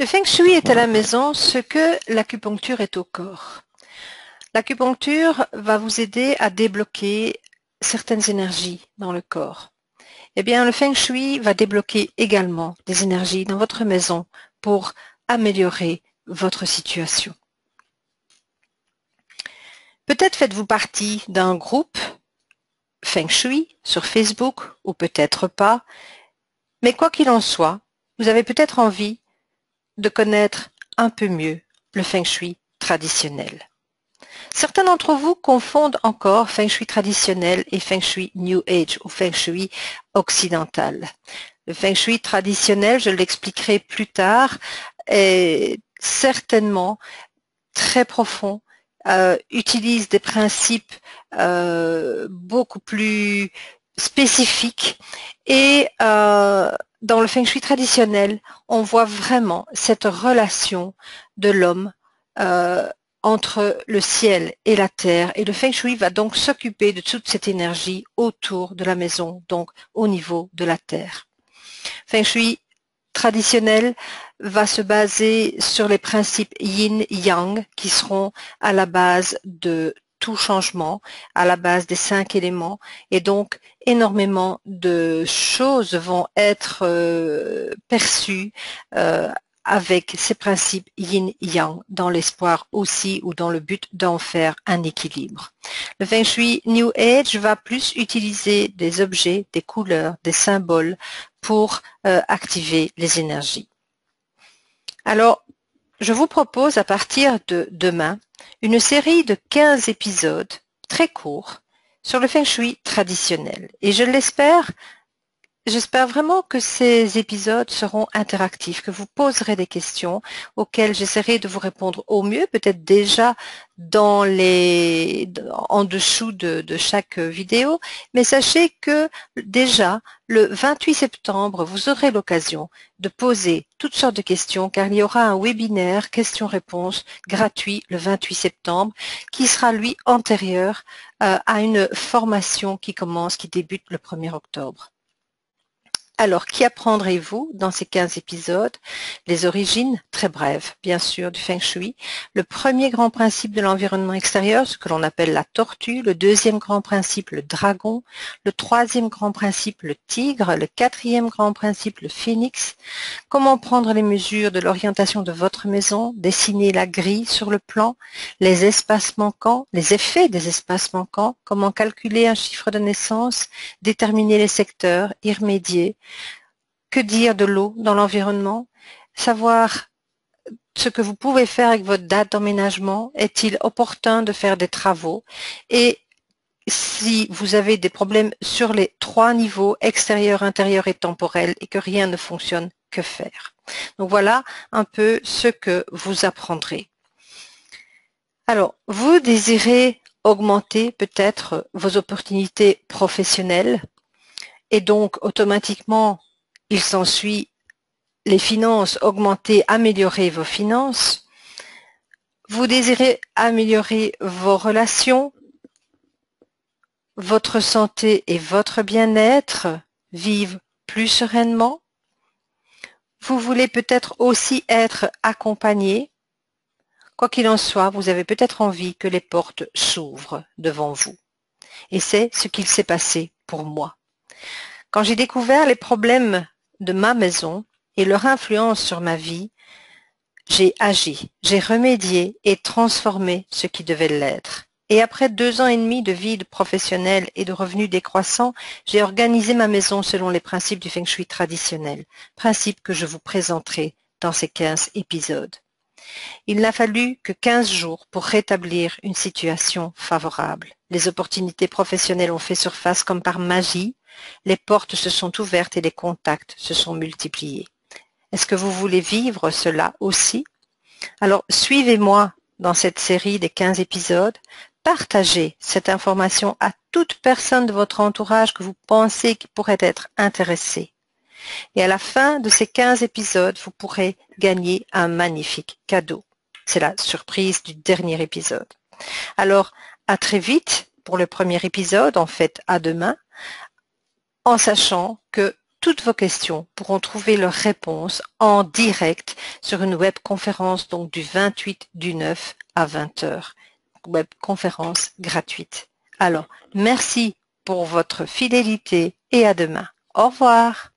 Le Feng Shui est à la maison ce que l'acupuncture est au corps. L'acupuncture va vous aider à débloquer certaines énergies dans le corps. Eh bien, le Feng Shui va débloquer également des énergies dans votre maison pour améliorer votre situation. Peut-être faites-vous partie d'un groupe Feng Shui sur Facebook ou peut-être pas, mais quoi qu'il en soit, vous avez peut-être envie de connaître un peu mieux le Feng Shui traditionnel. Certains d'entre vous confondent encore Feng Shui traditionnel et Feng Shui New Age ou Feng Shui occidental. Le Feng Shui traditionnel, je l'expliquerai plus tard, est certainement très profond, utilise des principes beaucoup plus spécifiques et dans le Feng Shui traditionnel, on voit vraiment cette relation de l'homme entre le ciel et la terre, et le Feng Shui va donc s'occuper de toute cette énergie autour de la maison, donc au niveau de la terre. Feng Shui traditionnel va se baser sur les principes yin-yang qui seront à la base de tout changement, à la base des 5 éléments, et donc énormément de choses vont être perçues avec ces principes yin-yang, dans l'espoir aussi ou dans le but d'en faire un équilibre. Le Feng Shui New Age va plus utiliser des objets, des couleurs, des symboles pour activer les énergies. Alors, je vous propose à partir de demain une série de 15 épisodes très courts sur le Feng Shui traditionnel. Et je l'espère, j'espère vraiment que ces épisodes seront interactifs, que vous poserez des questions auxquelles j'essaierai de vous répondre au mieux, peut-être déjà en dessous de chaque vidéo. Mais sachez que déjà, le 28 septembre, vous aurez l'occasion de poser toutes sortes de questions, car il y aura un webinaire questions-réponses gratuit le 28 septembre, qui sera, lui, antérieur à une formation qui débute le 1er octobre. Alors, qu'y apprendrez-vous dans ces 15 épisodes? Les origines, très brèves, bien sûr, du Feng Shui. Le premier grand principe de l'environnement extérieur, ce que l'on appelle la tortue. Le deuxième grand principe, le dragon. Le troisième grand principe, le tigre. Le quatrième grand principe, le phénix. Comment prendre les mesures de l'orientation de votre maison, dessiner la grille sur le plan, les espaces manquants, les effets des espaces manquants, comment calculer un chiffre de naissance, déterminer les secteurs, y remédier. Que dire de l'eau dans l'environnement? Savoir ce que vous pouvez faire avec votre date d'emménagement. Est-il opportun de faire des travaux? Et si vous avez des problèmes sur les 3 niveaux, extérieur, intérieur et temporel, et que rien ne fonctionne, que faire? Donc voilà un peu ce que vous apprendrez. Alors, vous désirez augmenter peut-être vos opportunités professionnelles, et donc automatiquement, il s'ensuit les finances, augmenter, améliorer vos finances. Vous désirez améliorer vos relations, votre santé et votre bien-être, vivre plus sereinement. Vous voulez peut-être aussi être accompagné. Quoi qu'il en soit, vous avez peut-être envie que les portes s'ouvrent devant vous. Et c'est ce qu'il s'est passé pour moi. Quand j'ai découvert les problèmes de ma maison et leur influence sur ma vie, j'ai agi, j'ai remédié et transformé ce qui devait l'être. Et après 2 ans et demi de vie professionnelle et de revenus décroissants, j'ai organisé ma maison selon les principes du Feng Shui traditionnel, principes que je vous présenterai dans ces 15 épisodes. Il n'a fallu que 15 jours pour rétablir une situation favorable. Les opportunités professionnelles ont fait surface comme par magie, les portes se sont ouvertes et les contacts se sont multipliés. Est-ce que vous voulez vivre cela aussi? Alors, suivez-moi dans cette série des 15 épisodes. Partagez cette information à toute personne de votre entourage que vous pensez qui pourrait être intéressée. Et à la fin de ces 15 épisodes, vous pourrez gagner un magnifique cadeau. C'est la surprise du dernier épisode. Alors, à très vite pour le premier épisode, en fait à demain, en sachant que toutes vos questions pourront trouver leurs réponses en direct sur une webconférence donc du 28/9 à 20 heures. Webconférence gratuite. Alors, merci pour votre fidélité et à demain. Au revoir.